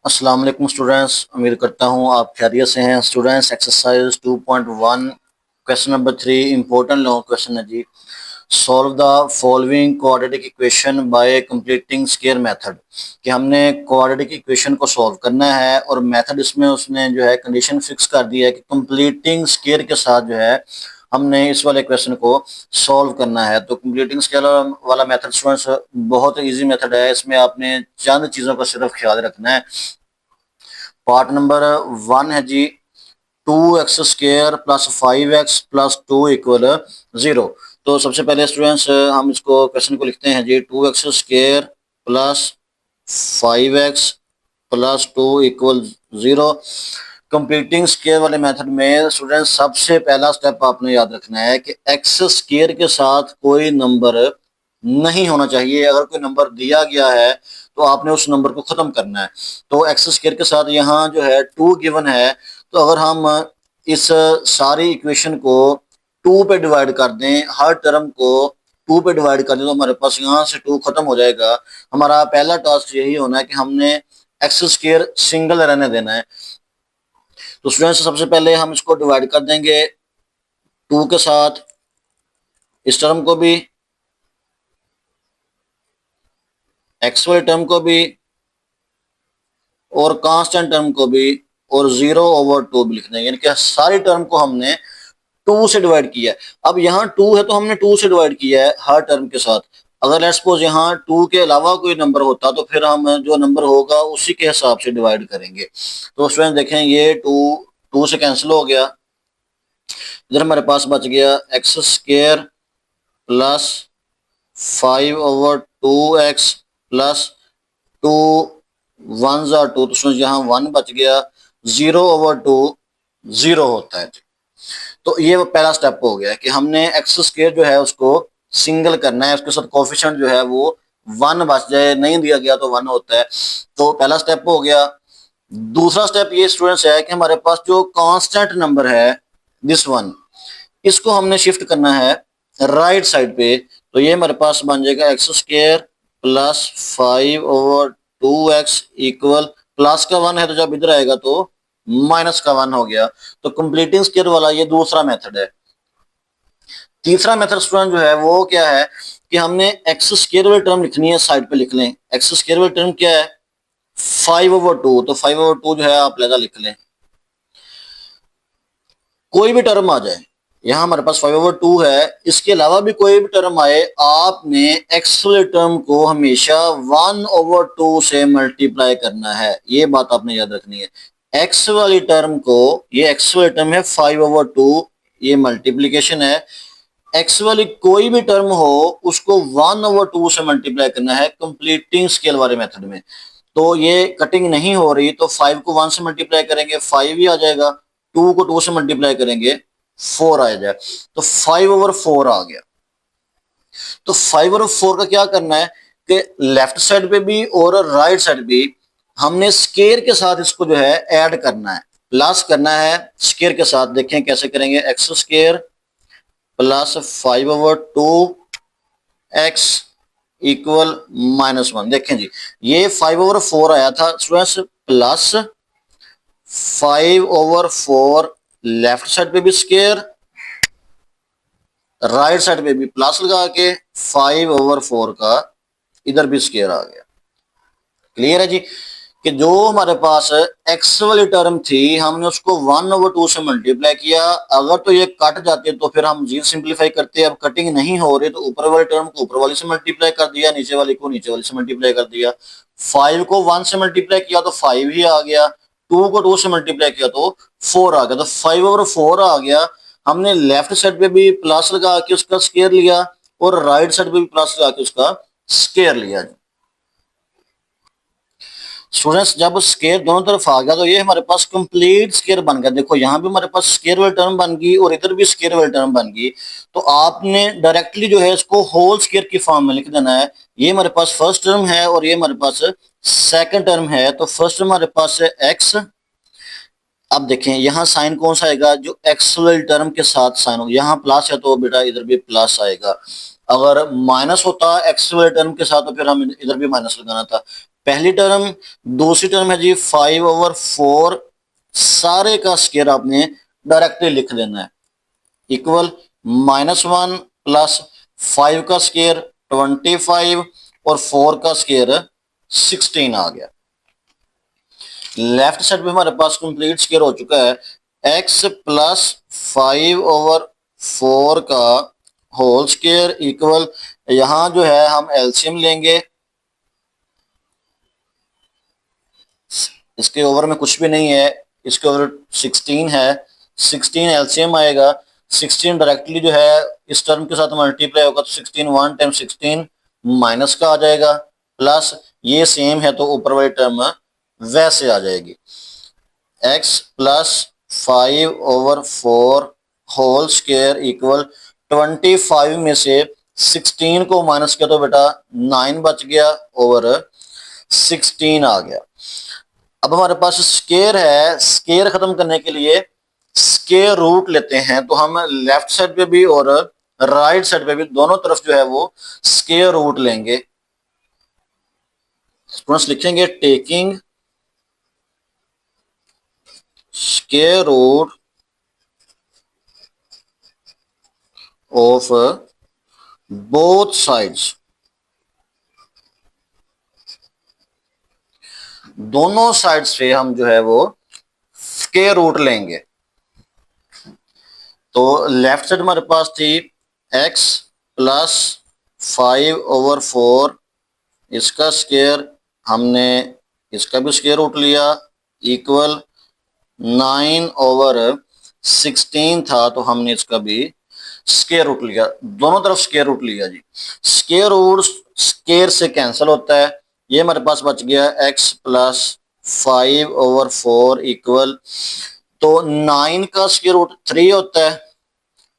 अस्सलाम वालेकुम स्टूडेंट्स, उम्मीद करता हूँ आप खैरियत से हैं। Students, exercise 2.1 question number 3 important long question है जी। Solve the following quadratic equation by completing square method. कि हमने क्वाड्रेटिक इक्वेशन को सॉल्व करना है और मेथड इसमें उसने जो है कंडीशन फिक्स कर दी है कि कंप्लीटिंग स्क्वायर के साथ जो है हमने इस वाले क्वेश्चन को सॉल्व करना है। तो कंप्लीटिंग स्क्वायर वाला मेथड स्टूडेंट्स बहुत इजी मेथड है। इसमें आपने चंद चीज़ों का सिर्फ ख्याल रखना है। पार्ट नंबर 1 है जी, 2x² plus 5x plus 2 equal 0। तो सबसे पहले स्टूडेंट्स हम इसको क्वेश्चन को लिखते हैं जी, 2x² plus 5x plus 2 equal 0। Completing square वाले मेथड में स्टूडेंट्स सबसे पहला स्टेप आपने याद रखना है कि एक्स स्क्वायर के साथ कोई नंबर नहीं होना चाहिए। अगर कोई नंबर दिया गया है तो आपने उस नंबर को खत्म करना है। तो एक्स स्क्वायर के साथ यहाँ जो है 2 गिवन है, तो अगर हम इस सारी इक्वेशन को 2 पे डिवाइड कर दें, हर टर्म को 2 पे डिवाइड कर दें, तो हमारे पास यहाँ से 2 खत्म हो जाएगा। हमारा पहला टास्क यही होना है कि हमने एक्स स्क्वायर सिंगल रहने देना है। तो स्टूडेंट्स सबसे पहले हम इसको डिवाइड कर देंगे 2 के साथ, इस टर्म को भी, एक्स वाली टर्म को भी और कांस्टेंट टर्म को भी, और 0/2 भी लिख देंगे। यानी कि सारी टर्म को हमने 2 से डिवाइड किया है। अब यहाँ 2 है तो हमने 2 से डिवाइड किया है हर टर्म के साथ। अगर लेट्स सपोज यहाँ 2 के अलावा कोई नंबर होता तो फिर हम जो नंबर होगा उसी के हिसाब से डिवाइड करेंगे। तो स्टूडेंट देखें, ये 2 से कैंसिल हो गया। इधर हमारे पास बच गया x² प्लस 5/2x प्लस 2 1 जा 2, तो यहाँ 1 बच गया। 0/2 0 होता है। तो ये पहला स्टेप हो गया कि हमने एक्स स्क्वायर जो है उसको सिंगल करना है, उसके साथ कोफिशिएंट जो है वो 1 बच जाए, नहीं दिया गया तो 1 होता है। तो पहला स्टेप हो गया। दूसरा स्टेप ये स्टूडेंट्स है कि हमारे पास जो कांस्टेंट नंबर है दिस वन, इसको हमने शिफ्ट करना है राइट साइड पे। तो ये हमारे पास बन जाएगा x² plus 5/2x equal, plus का 1 है तो जब इधर आएगा तो माइनस का 1 हो गया। तो कंप्लीटिंग स्क्वायर वाला ये दूसरा मेथड है। तीसरा मेथड स्टूडेंट जो है वो क्या है कि हमने एक्स स्क्वायर वाली टर्म लिखनी है, साइड पे लिख लें। एक्स स्क्वायर वाली टर्म क्या है 5/2, तो 5/2 जो है आप लहजा लिख लें। कोई भी टर्म आ जाए, यहाँ हमारे पास 5/2 है, इसके अलावा भी कोई भी टर्म आए, आपने एक्स वाले टर्म को हमेशा 1/2 से मल्टीप्लाई करना है। ये बात आपने याद रखनी है। एक्स वाली टर्म को, ये एक्स वाली टर्म है 5/2, ये मल्टीप्लीकेशन है। एक्स वाली कोई भी टर्म हो उसको 1/2 से मल्टीप्लाई करना है कंप्लीटिंग स्केल वाले मेथड में। तो ये कटिंग नहीं हो रही, तो 5 को 1 से मल्टीप्लाई करेंगे 5 ही आ जाएगा, 2 को 2 से मल्टीप्लाई करेंगे 4 आ जाए, तो 5/4 आ गया। तो 5/4 का क्या करना है कि लेफ्ट साइड पे भी और राइट साइड भी हमने स्केयर के साथ इसको जो है ऐड करना है, प्लस करना है स्केयर के साथ। देखें कैसे करेंगे, x² प्लस 5/2x इक्वल -1। देखें जी, ये 5/4 आया था स्टूडेंट्स, प्लस 5/4 लेफ्ट साइड पे भी स्केयर, राइट साइड पे भी प्लस लगा के 5/4 का इधर भी स्केयर आ गया। क्लियर है जी कि जो हमारे पास एक्स वाली टर्म थी हमने उसको 1/2 से मल्टीप्लाई किया। अगर तो ये कट जाते तो फिर हम जीरो सिंप्लीफाई करते। अब कटिंग नहीं हो रही तो ऊपर वाली टर्म को ऊपर वाली से मल्टीप्लाई कर दिया, नीचे वाली को नीचे वाली से मल्टीप्लाई कर दिया। 5 को 1 से मल्टीप्लाई किया तो 5 ही आ गया, 2 को 2 से मल्टीप्लाई किया तो 4 आ गया, तो 5/4 आ गया। हमने लेफ्ट साइड पे भी प्लस लगा के उसका स्केयर लिया और राइट साइड पे भी प्लस लगा के उसका स्केयर लिया। स्टूडेंट्स जब स्केयर दोनों तरफ आ गया तो ये हमारे पास कंप्लीट स्केयर बन गया। देखो यहाँ भी हमारे पास स्केयर वाली टर्म बन गई और इधर भी स्केयर वाली टर्म बन गई। तो आपने डायरेक्टली जो है इसको होल स्केयर की फॉर्म में लिख देना है। ये हमारे पास फर्स्ट टर्म है और ये हमारे पास सेकंड टर्म है। तो फर्स्ट हमारे पास है एक्स। अब देखें यहाँ साइन कौन सा आएगा, जो एक्स वाली टर्म के साथ साइन होगा। यहाँ प्लस है तो बेटा इधर भी प्लस आएगा। अगर माइनस होता एक्स वाले टर्म के साथ तो फिर हम इधर भी माइनस लगाना था। पहली टर्म, दूसरी टर्म है जी 5/4, सारे का स्क्वायर आपने डायरेक्टली लिख देना है, इक्वल -1 प्लस 5 का स्क्वायर 25 और 4 का स्क्वायर 16 आ गया। लेफ्ट साइड पे हमारे पास कंप्लीट स्क्वायर हो चुका है, x प्लस 5/4 का होल स्क्वायर इक्वल, यहां जो है हम एलसीएम लेंगे, इसके ओवर में कुछ भी नहीं है, इसके ओवर 16 है, 16 एलसीएम आएगा, 16 डायरेक्टली जो है इस टर्म के साथ मल्टीप्लाई होगा तो 16 1 टाइम 16 माइनस का आ जाएगा, प्लस ये सेम है तो ऊपर वाली टर्म वैसे आ जाएगी, x plus 5/4 whole square equal 25 में से 16 को माइनस किया तो बेटा 9 बच गया, ओवर 16 आ गया। अब हमारे पास स्क्वायर है, स्क्वायर खत्म करने के लिए स्क्वायर रूट लेते हैं, तो हम लेफ्ट साइड पे भी और राइट साइड पे भी दोनों तरफ जो है वो स्क्वायर रूट लेंगे। स्टूडेंट्स लिखेंगे taking square root of both sides, दोनों साइड्स पे हम जो है वो स्क्वायर रूट लेंगे। तो लेफ्ट साइड हमारे पास थी x प्लस 5/4, इसका स्क्वायर, हमने इसका भी स्क्वायर रूट लिया, इक्वल 9/16 था तो हमने इसका भी स्क्वायर रूट लिया, दोनों तरफ स्क्वायर रूट लिया जी। स्क्वायर रूट स्क्वायर से कैंसिल होता है, ये हमारे पास बच गया x प्लस 5/4 इक्वल, तो 9 का स्क्वायर रूट 3 होता है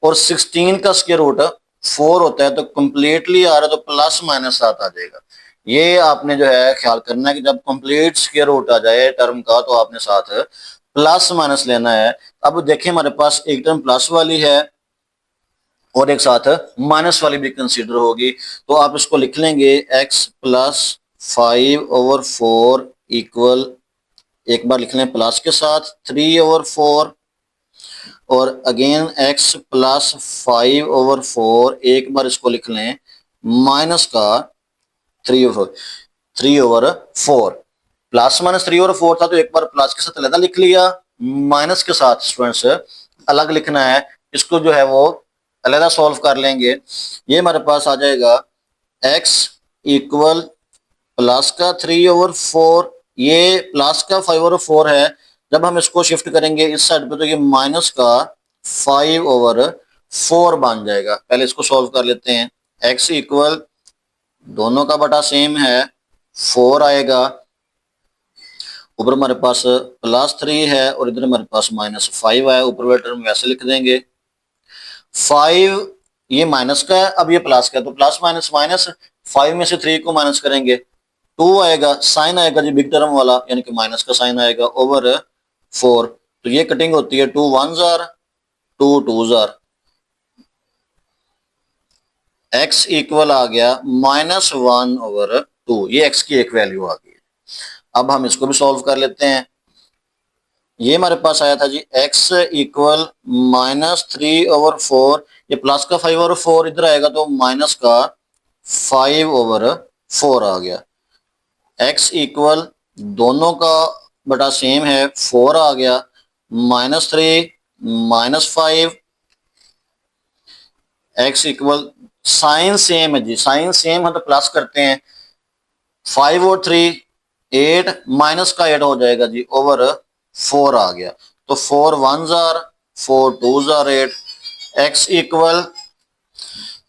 और 16 का स्क्वायर रूट 4 होता है, तो कंप्लीटली आ रहा है तो प्लस माइनस 7 आ जाएगा। ये आपने जो है ख्याल करना है कि जब कंप्लीट स्क्वायर रूट आ जाए टर्म का तो आपने साथ प्लस माइनस लेना है। अब देखिए हमारे पास एक टर्म प्लस वाली है और एक साथ माइनस वाली भी कंसीडर होगी, तो आप इसको लिख लेंगे x प्लस 5/4 इक्वल, एक बार लिख लें प्लस के साथ 3/4 और अगेन x प्लस 5/4, एक बार इसको लिख लें माइनस का 3/4, प्लस माइनस 3/4 था तो एक बार प्लस के साथ अलग लिख लिया, माइनस के साथ स्टूडेंट्स अलग लिखना है, इसको जो है वो अलग सॉल्व कर लेंगे। ये हमारे पास आ जाएगा x इक्वल प्लस का 3/4, ये प्लस का 5/4 है, जब हम इसको शिफ्ट करेंगे इस साइड पे तो ये माइनस का 5/4 बन जाएगा। पहले इसको सॉल्व कर लेते हैं, x इक्वल दोनों का बटा सेम है 4 आएगा, ऊपर हमारे पास +3 है और इधर हमारे पास -5 है, ऊपर वाला टर्म वैसे लिख देंगे। 5 ये माइनस का है, अब ये प्लस का है तो प्लस माइनस माइनस, 5 में से 3 को माइनस करेंगे 2 आएगा, साइन आएगा जी बिग टर्म वाला यानी कि माइनस का साइन आएगा ओवर 4, तो ये कटिंग होती है 2 1s are 2 2s are, x equal आ गया -1/2, ये x की एक वैल्यू आ गई। अब हम इसको भी सॉल्व कर लेते हैं, ये हमारे पास आया था जी x इक्वल -3/4, ये प्लस का 5/4 इधर आएगा तो माइनस का 5/4 आ गया, x इक्वल दोनों का बटा सेम है 4 आ गया, -3 -5, x इक्वल साइन सेम है जी, साइन सेम है तो प्लस करते हैं, 5 और 3 8, माइनस का 8 हो जाएगा जी ओवर 4 आ गया, तो 4 1s are 4 2s are 8, x equal,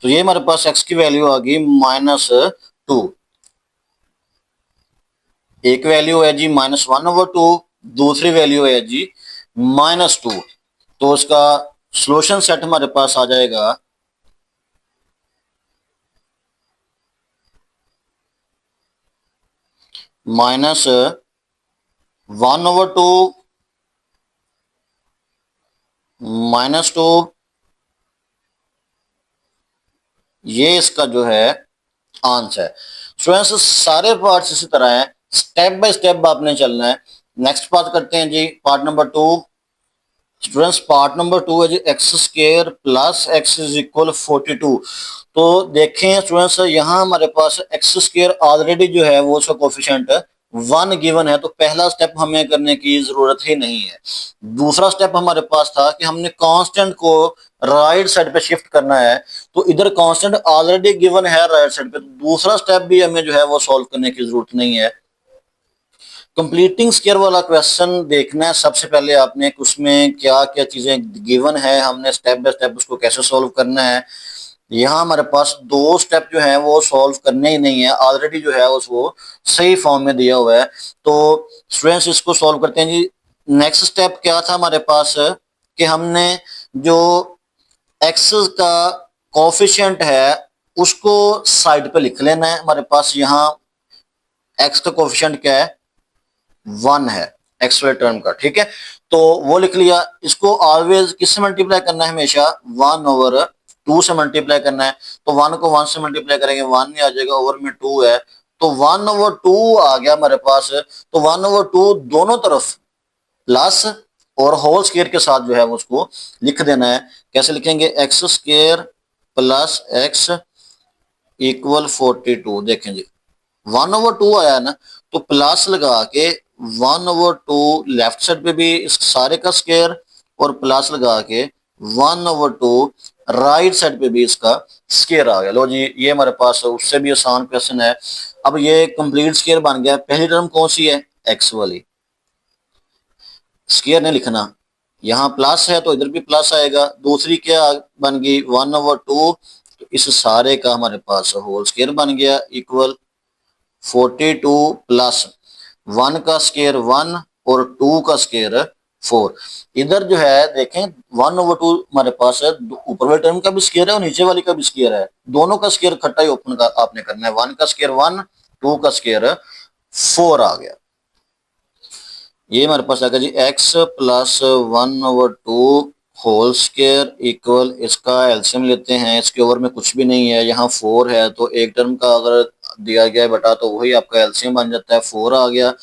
तो ये हमारे पास x की वैल्यू आ गई -2, एक वैल्यू है जी -1/2, दूसरी वैल्यू है जी -2, तो उसका सॉल्यूशन सेट हमारे पास आ जाएगा -1/2 -2, ये इसका जो है आंसर है। स्टूडेंट्स सारे पार्ट्स इसी तरह हैं, स्टेप बाय स्टेप आपने चलना है। नेक्स्ट बात करते हैं जी part number 2। Students part number 2 है जी x square plus x is equal 42। तो देखें स्टूडेंट्स यहाँ हमारे पास एक्स स्क्वायर ऑलरेडी जो है वो उसका कोफिशिएंट 1 गिवन है, तो पहला स्टेप हमें करने की जरूरत ही नहीं है। दूसरा स्टेप हमारे पास था कि हमने कांस्टेंट को राइट साइड पे शिफ्ट करना है, तो इधर कांस्टेंट ऑलरेडी गिवन है राइट साइड पे, तो दूसरा स्टेप भी हमें जो है वो सॉल्व करने की जरूरत नहीं है। कंप्लीटिंग स्क्वायर वाला क्वेश्चन देखना है सबसे पहले आपने, उसमें क्या क्या चीजें गिवन है, हमने स्टेप बाय स्टेप उसको कैसे सॉल्व करना है। यहाँ हमारे पास दो स्टेप जो है वो सॉल्व करने ही नहीं है, ऑलरेडी जो है उसको सही फॉर्म में दिया हुआ है। तो स्टूडेंट्स इसको सॉल्व करते हैं जी। नेक्स्ट स्टेप क्या था हमारे पास कि हमने जो एक्स का कोफिशिएंट है उसको साइड पे लिख लेना है। हमारे पास यहाँ एक्स का कोफिशिएंट क्या है, 1 है एक्स वाले टर्म का, ठीक है। तो वो लिख लिया। इसको ऑलवेज किससे मल्टीप्लाई करना है, हमेशा 1/2 से मल्टीप्लाई करना है। तो 1 को 1 से मल्टीप्लाई करेंगे 1 नहीं आ जाएगा, ओवर में 2 है तो 1/2 आ गया हमारे पास। तो 1/2 दोनों तरफ प्लस और होल स्क्वायर के साथ जो है उसको लिख देना है। कैसे लिखेंगे, x square plus x equal 42। देखें जी 1/2 आया है ना, तो प्लस लगा के 1/2 लेफ्ट साइड पे भी इस सारे का स्क्वायर और प्लस लगा के 1/2 राइट साइड पे भी इसका स्क्वायर आ गया। लो जी ये हमारे पास उससे भी आसान क्वेश्चन है। अब ये कंप्लीट स्क्वायर बन गया। पहली टर्म कौन सी है, एक्स वाली, स्क्वायर नहीं लिखना, यहाँ प्लस है तो इधर भी प्लस आएगा। दूसरी क्या बन गई 1/2, तो इस सारे का हमारे पास होल स्क्वायर बन गया इक्वल 42 प्लस 1 का स्क्वायर 1 और 2 का स्क्वायर 4। इधर जो है देखें 1/2 हमारे पास है, ऊपर वाले टर्म का भी स्क्वायर है और नीचे वाली का भी स्क्वायर है, दोनों का स्क्वायर इकट्ठा ही ओपन का आपने करना है। 1 का स्क्वायर 1, 2 का स्क्वायर 4 आ गया। ये हमारे पास आ गया जी x plus 1/2 whole square equal, इसका एलसीएम लेते हैं, इसके ओवर में कुछ भी नहीं है, यहाँ 4 है तो एक टर्म का अगर दिया गया है बटा तो वही आपका एलसीएम बन जाता है, 4 आ गया।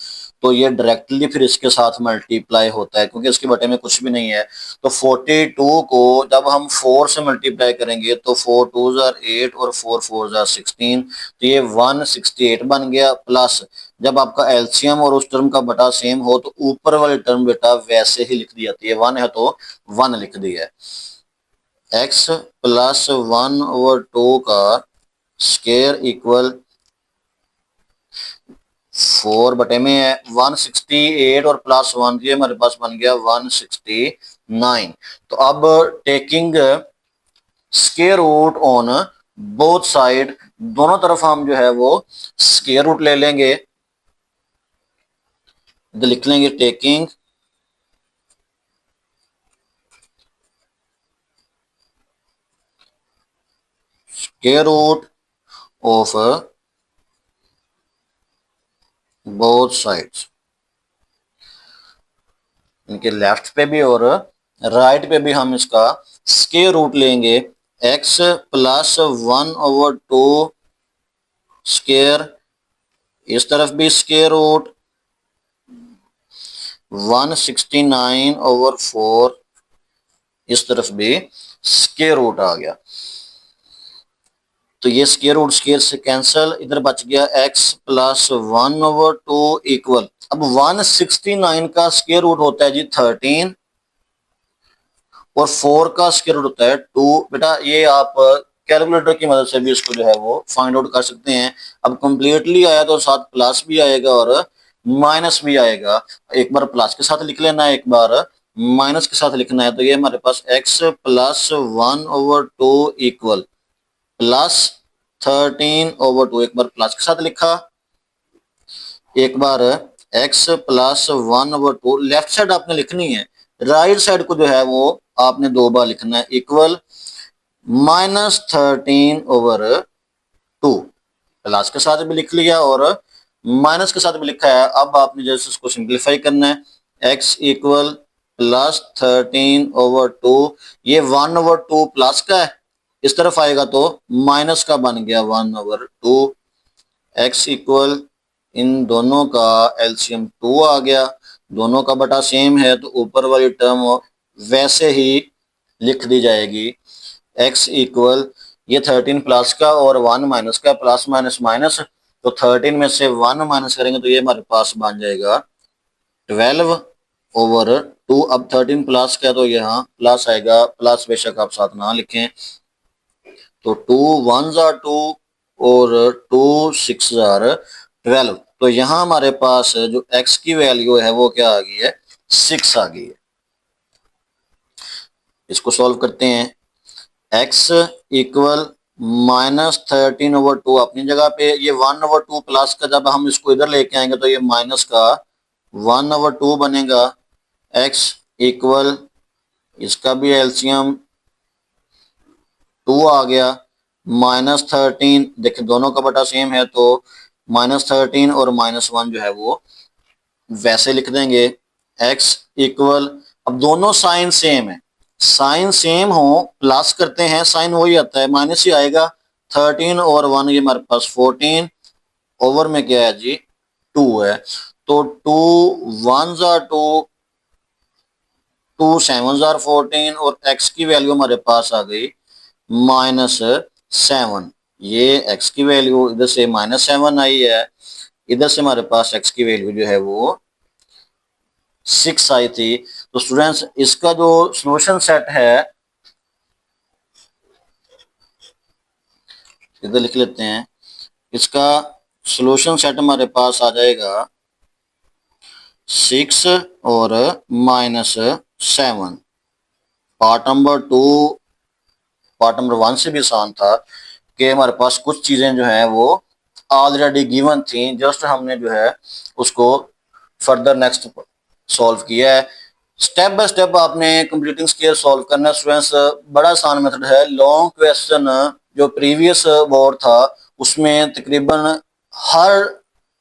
तो ये डायरेक्टली फिर इसके साथ मल्टीप्लाई होता है क्योंकि इसके बटे में कुछ भी नहीं है। तो 42 को जब हम 4 से मल्टीप्लाई करेंगे तो 4 2 8 और 4 4 16, तो ये 168 बन गया। प्लस जब आपका एलसीएम और उस टर्म का बटा सेम हो तो ऊपर वाली टर्म बेटा वैसे ही लिख दी जाती है, 1 है तो 1 लिख दिया है। एक्स प्लस 1/2 का स्क्वायर इक्वल 4 बटे में है 168 और प्लस 1, ये हमारे पास बन गया 169। तो अब taking square root on both side, दोनों तरफ हम जो है वो स्क्वायर रूट ले लेंगे। इधर लिख लेंगे taking square root of both sides, इनके लेफ्ट पे भी और राइट पे भी हम इसका स्क्वायर रूट लेंगे। एक्स प्लस 1/2 स्क्वायर, इस तरफ भी स्क्वायर रूट 169/4, इस तरफ भी स्क्वायर रूट आ गया। तो ये स्क्वायर रूट स्क्वायर से कैंसल, इधर बच गया एक्स प्लस 1/2 इक्वल, अब 169 का स्क्वायर रूट होता है जी 13 और 4 का स्क्वायर रूट होता है 2। बेटा ये आप कैलकुलेटर की मदद से भी इसको जो है वो फाइंड आउट कर सकते हैं। अब कंप्लीटली आया तो साथ प्लस भी आएगा और माइनस भी आएगा, एक बार प्लस के साथ लिख लेना है, एक बार माइनस के साथ लिखना है। तो ये हमारे पास x प्लस 1/2 इक्वल प्लस 13/2, एक बार प्लस के साथ लिखा, एक बार x प्लस 1/2, लेफ्ट साइड आपने लिखनी है, राइट साइड को जो है वो आपने 2 बार लिखना है, इक्वल -13/2, प्लस के साथ भी लिख लिया और माइनस के साथ भी लिखा है। अब आपने जैसे इसको सिंप्लीफाई करना है, x इक्वल प्लस 13/2, ये 1/2 प्लस का है, इस तरफ आएगा तो माइनस का बन गया 1/2, x इक्वल इन दोनों का एलसीएम 2 आ गया, दोनों का बटा सेम है तो ऊपर वाली टर्म वैसे ही लिख दी जाएगी। x इक्वल ये 13 प्लस का और 1 माइनस का, प्लस माइनस माइनस, तो 13 में से 1 माइनस करेंगे तो ये हमारे पास बन जाएगा 12 ओवर 2। अब 13 प्लस का तो यहाँ प्लस आएगा, प्लस बेशक आप साथ ना लिखें, तो 2 1s are 2 और 2 6 are 12। तो यहाँ हमारे पास जो x की वैल्यू है वो क्या आ गई है, 6 आ गई है। इसको सॉल्व करते हैं। x इक्वल -13 ओवर 2 अपनी जगह पे, ये 1 ओवर 2 प्लस का जब हम इसको इधर लेके आएंगे तो ये माइनस का 1 ओवर 2 बनेगा। x इक्वल इसका भी एलसीएम 2 आ गया, -13, देखिए दोनों का बटा सेम है तो -13 और -1 जो है वो वैसे लिख देंगे। x इक्वल, अब दोनों साइन सेम है, साइन सेम हो प्लस करते हैं साइन वही आता है, माइनस ही आएगा। 13 और 1 ये हमारे पास 14 ओवर में क्या है जी 2 है, तो 2 1s are 2, 2 7s are 14 और x की वैल्यू हमारे पास आ गई -7। ये x की वैल्यू इधर से -7 आई है, इधर से हमारे पास x की वैल्यू जो है वो 6 आई थी। तो स्टूडेंट्स इसका जो सॉल्यूशन सेट है इधर लिख लेते हैं, इसका सॉल्यूशन सेट हमारे पास आ जाएगा 6 और -7। पार्ट नंबर 2 पार्ट नंबर 1 से भी आसान था कि हमारे पास कुछ चीजें जो हैं वो ऑलरेडी गिवन थी, जस्ट हमने जो है उसको फर्दर नेक्स्ट सॉल्व किया है। स्टेप बाय स्टेप आपने कंप्लीटिंग स्केयर सॉल्व करना है स्टूडेंट्स, बड़ा आसान मेथड है। लॉन्ग क्वेश्चन जो प्रीवियस बोर्ड था उसमें तकरीबन हर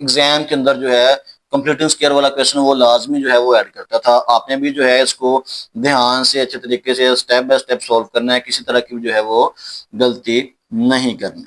एग्जाम के अंदर जो है कंप्लीटिंग स्केयर वाला क्वेश्चन वो लाजमी जो है वो ऐड करता था। आपने भी जो है इसको ध्यान से अच्छे तरीके से स्टेप बाय स्टेप सॉल्व करना है, किसी तरह की जो है वो गलती नहीं करनी।